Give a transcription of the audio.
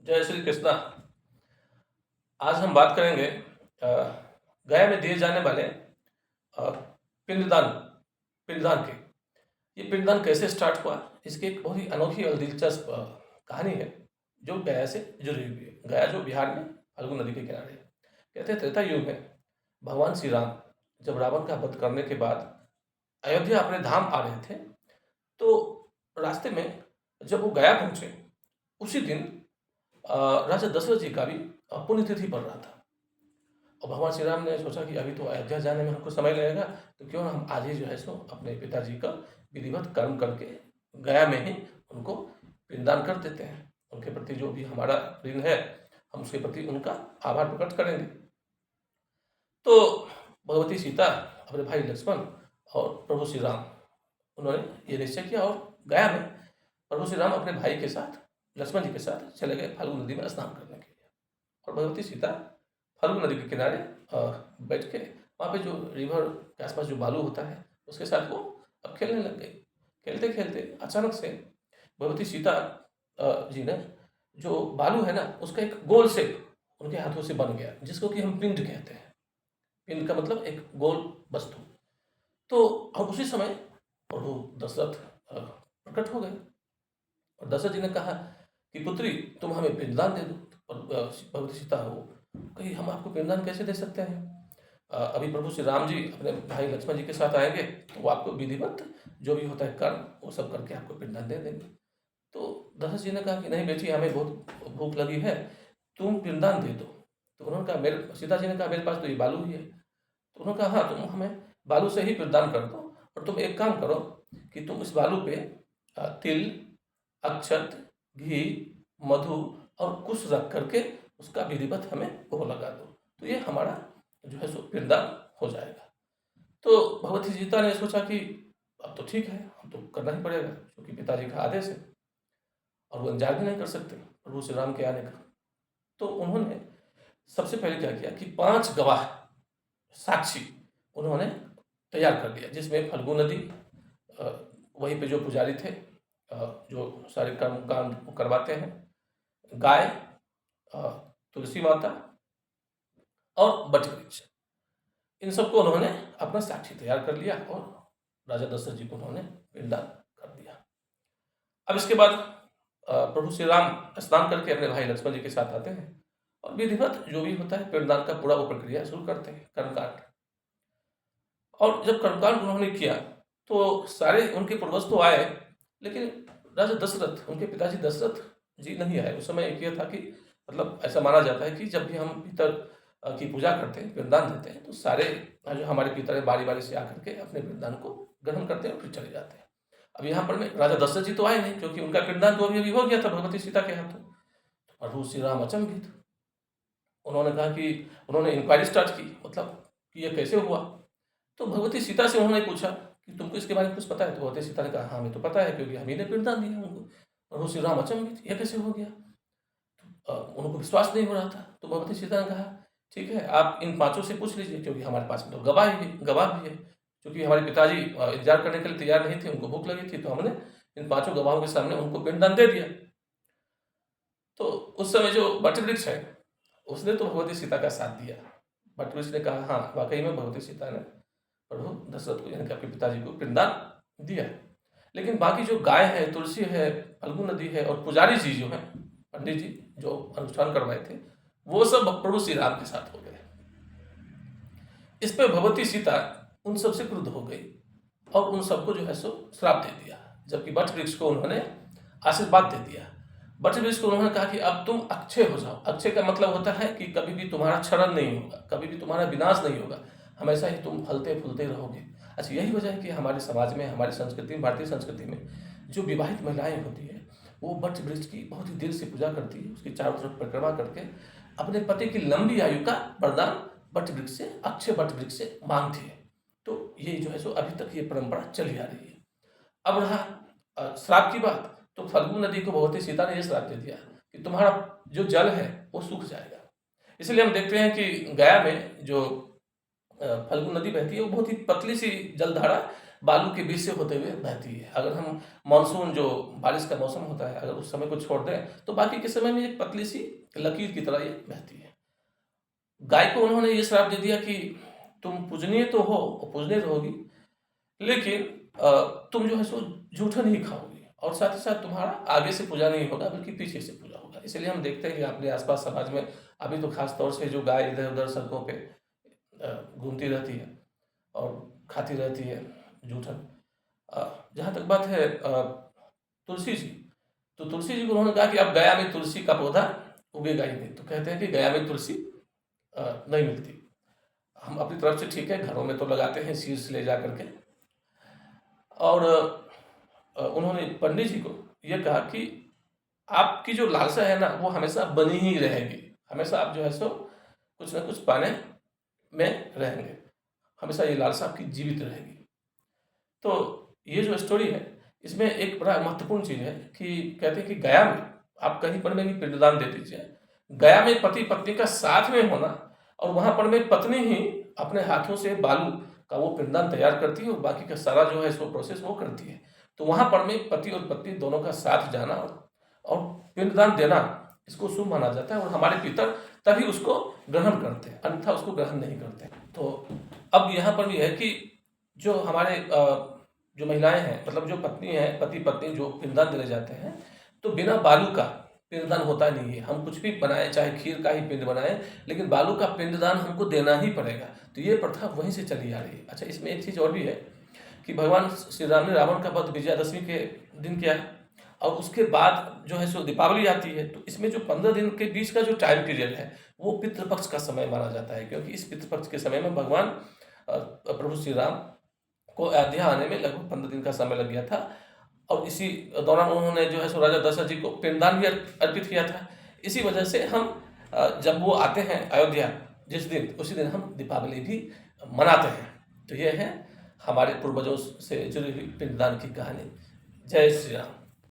जय श्री कृष्णा। आज हम बात करेंगे गया में दिए जाने वाले पिंडदान पिंडदान की। ये पिंडदान कैसे स्टार्ट हुआ, इसकी एक बहुत ही अनोखी और दिलचस्प कहानी है जो गया से जुड़ी हुई है। गया जो बिहार में फाल्गु नदी के किनारे है। कहते हैं त्रेता युग में भगवान श्री राम जब रावण का वध करने के बाद अयोध्या अपने धाम आ रहे थे, तो रास्ते में जब वो गया पहुंचे, उसी दिन राजा दशरथ जी का भी पुण्यतिथि पड़ रहा था। और भगवान श्री राम ने सोचा कि अभी तो अयोध्या जाने में हमको समय लगेगा, तो क्यों ना हम आज ही जो है सो अपने पिताजी का विधिवत कर्म करके गया में ही उनको पिंडदान कर देते हैं। उनके प्रति जो भी हमारा ऋण है, हम उसके प्रति उनका आभार प्रकट करेंगे। तो भगवती सीता, अपने भाई लक्ष्मण और प्रभु श्री राम, उन्होंने ये निश्चय किया और गया में प्रभु श्री राम अपने भाई के साथ, लक्ष्मण जी के साथ चले गए फाल्गु नदी में स्नान करने के लिए। और भगवती सीता फाल्गु नदी के किनारे बैठ के वहाँ पे जो रिवर के आसपास जो बालू होता है, उसके साथ वो अब खेलने लग गई। खेलते खेलते अचानक से भगवती सीता जी ने जो बालू है ना, उसका एक गोल शेप उनके हाथों से बन गया, जिसको कि हम पिंड कहते हैं। पिंड का मतलब एक गोल वस्तु। तो अब उसी समय प्रभु दशरथ प्रकट हो गए और दशरथ जी ने कहा कि पुत्री, तुम हमें पिंडदान दे दो। और भगवती सीता हो कही, हम आपको पिंडदान कैसे दे सकते हैं? अभी प्रभु श्री राम जी अपने भाई लक्ष्मण जी के साथ आएंगे, तो वो आपको विधिवत जो भी होता है कर्म, वो सब करके आपको पिंडदान दे देंगे। तो दशरथ जी ने कहा कि नहीं बेटी, हमें बहुत भूख लगी है, तुम पिंडदान दे दो। तो उन्होंने कहा, मेरे सीता जी ने कहा, मेरे पास तो ये बालू ही है। तो उन्होंने कहा, हाँ, तुम हमें बालू से ही पिंडदान कर दो, और तुम एक काम करो कि तुम इस बालू पे तिल, अक्षत, घी, मधु और कुश रख करके उसका विधिवत हमें वो लगा दो, तो ये हमारा जो है सो पिंडदान हो जाएगा। तो भगवती सीता ने सोचा कि अब तो ठीक है, हम तो करना ही पड़ेगा, क्योंकि पिताजी का आदेश है और वो इंतजार भी नहीं कर सकते प्रभु श्री राम के आने का। तो उन्होंने सबसे पहले क्या किया कि 5 गवाह साक्षी उन्होंने तैयार कर दिया, जिसमें फल्गु नदी, वहीं पे जो पुजारी थे जो सारे कर्म कांड करवाते हैं, गाय, तुलसी माता और वट वृक्ष, इन सबको उन्होंने अपना साक्षी तैयार कर लिया और राजा दशरथ जी को उन्होंने पिंडदान कर दिया। अब इसके बाद प्रभु श्री राम स्नान करके अपने भाई लक्ष्मण जी के साथ आते हैं और विधिवत जो भी होता है पिंडदान का पूरा वो प्रक्रिया शुरू करते हैं, कर्मकांड। और जब कर्मकांड उन्होंने किया तो सारे उनके पूर्वज तो आए, लेकिन राजा दशरथ, उनके पिताजी दशरथ जी नहीं आए। उस समय एक ये था कि मतलब ऐसा माना जाता है कि जब भी हम पितर की पूजा करते हैं, पिंडदान देते हैं, तो सारे जो हमारे पितर हैं बारी बारी से आकर के अपने पिंडदान को ग्रहण करते हैं और फिर चले जाते हैं। अब यहाँ पर में राजा दशरथ जी तो आए नहीं, क्योंकि उनका पिंडदान तो अभी अभी हो गया था भगवती सीता के हाथों। तो प्रभु श्री राम अचंभित, उन्होंने कहा कि उन्होंने इंक्वायरी स्टार्ट की, मतलब कि ये कैसे हुआ। तो भगवती सीता से उन्होंने पूछा कि तुमको इसके बारे में कुछ पता है? तो भगवती सीता ने कहा, हाँ, हमें तो पता है, क्योंकि हम ही ने पिंडदान दिया उनको। प्रभु श्री राम अचंभित, ये कैसे हो गया? उनको विश्वास नहीं हो रहा था। तो भगवती सीता ने कहा, ठीक है, आप इन 5 से पूछ लीजिए, क्योंकि हमारे पास में तो गवाह भी है। क्योंकि हमारे पिताजी इंतजार करने के लिए तैयार नहीं थे, उनको भूख लगी थी, तो हमने इन 5 गवाहों के सामने उनको पिंडदान दे दिया। तो उस समय जो वट वृक्ष है, उसने तो भगवती सीता का साथ दिया। वट वृक्ष ने कहा, हाँ, वाकई में भगवती सीता ने प्रभु दशरथ को, यानी कि आपके पिताजी को पिंडदान दिया। लेकिन बाकी जो गाय है, तुलसी है, फल्गु नदी है और पुजारी जी जो है, पंडित जी जो अनुष्ठान करवाए थे, वो सब प्रभु श्री राम के साथ हो गए। इस पे भगवती सीता उन सबसे क्रुद्ध हो गई और उन सबको जो है सो श्राप दे दिया, जबकि वट वृक्ष को उन्होंने आशीर्वाद दे दिया। वट वृक्ष को उन्होंने कहा कि अब तुम अक्षय हो जाओ। अक्षय का मतलब होता है कि कभी भी तुम्हारा क्षरण नहीं होगा, कभी भी तुम्हारा विनाश नहीं होगा, हमेशा ही तुम फलते फूलते रहोगे। अच्छा, यही वजह है कि हमारे समाज में, हमारी संस्कृति में, भारतीय संस्कृति में जो विवाहित महिलाएं होती है, वो वट वृक्ष की बहुत ही दिल से पूजा करती है, उसकी चारों तरफ परिक्रमा करके अपने पति की लंबी आयु का वरदान वट वृक्ष से, अक्षय वट वृक्ष से मांगती है। तो ये जो है सो अभी तक ये परंपरा चली आ रही है। अब रहा श्राप की बात, तो फल्गु नदी को भगवती सीता ने यह श्राप दे दिया कि तुम्हारा जो जल है वो सूख जाएगा। इसलिए हम देखते हैं कि गया में जो फल्गु नदी बहती है, वो बहुत ही पतली सी जलधारा बालू के बीच से होते हुए बहती है। अगर हम मानसून जो बारिश का मौसम होता है, अगर उस समय को छोड़ दें तो बाकी के समय में एक पतली सी लकीर की तरह ये बहती है। गाय को उन्होंने ये श्राप दे दिया कि तुम पूजनीय तो हो और पूजनीय रहोगी, लेकिन तुम जो है सो जूठन ही खाओगी, और साथ ही साथ तुम्हारा आगे से पूजा नहीं होगा बल्कि पीछे से पूजा होगा। इसलिए हम देखते हैं कि अपने आसपास समाज में अभी तो खास तौर से जो गाय इधर उधर सड़कों पे घूमती रहती है और खाती रहती है जूठन। जहाँ तक बात है तुलसी जी, तो तुलसी जी को उन्होंने कहा कि अब गया में तुलसी का पौधा उगेगा ही नहीं। तो कहते हैं कि गया में तुलसी नहीं मिलती। हम अपनी तरफ से ठीक है घरों में तो लगाते हैं शीर्ष ले जा करके, और उन्होंने पंडित जी को ये कहा कि आपकी जो लालसा है ना वो हमेशा बनी ही रहेगी, हमेशा आप जो है सो कुछ ना कुछ पाने में रहेंगे, हमेशा ये लालसा आपकी जीवित रहेगी। तो ये जो स्टोरी है इसमें एक बड़ा महत्वपूर्ण चीज़ है कि कहते हैं कि गया में आप कहीं पर में भी पिंडदान दे दीजिए, गया में पति पत्नी का साथ में होना, और वहाँ पर में पत्नी ही अपने हाथों से बालू का वो पिंडदान तैयार करती है और बाकी का सारा जो है इसको प्रोसेस वो करती है। तो वहाँ पर में पति और पत्नी दोनों का साथ जाना और पिंडदान देना इसको शुभ माना जाता है, और हमारे पितर तभी उसको ग्रहण करते हैं, अन्यथा उसको ग्रहण नहीं करते। तो अब यहाँ पर भी है कि जो हमारे जो महिलाएं हैं, मतलब जो पत्नी है, पति पत्नी जो पिंडदान देने जाते हैं, तो बिना बालू का पिंडदान होता नहीं है। हम कुछ भी बनाएं, चाहे खीर का ही पिंड बनाएं, लेकिन बालू का पिंडदान हमको देना ही पड़ेगा। तो ये प्रथा वहीं से चली आ रही है। अच्छा, इसमें एक चीज़ और भी है कि भगवान श्री राम ने रावण का वध विजयादशमी के दिन किया है, और उसके बाद जो है सो दीपावली आती है। तो इसमें जो 15 दिन के बीच का जो टाइम पीरियड है वो पितृपक्ष का समय माना जाता है, क्योंकि इस पितृपक्ष के समय में भगवान प्रभु श्री राम को अयोध्या आने में लगभग 15 दिन का समय लग गया था, और इसी दौरान उन्होंने जो है सो राजा दशरथ जी को पिंडदान भी अर्पित किया था। इसी वजह से हम जब वो आते हैं अयोध्या जिस दिन, उसी दिन हम दीपावली भी मनाते हैं। तो ये है हमारे पूर्वजों से जुड़ी हुई पिंडदान की कहानी। जय श्री राम।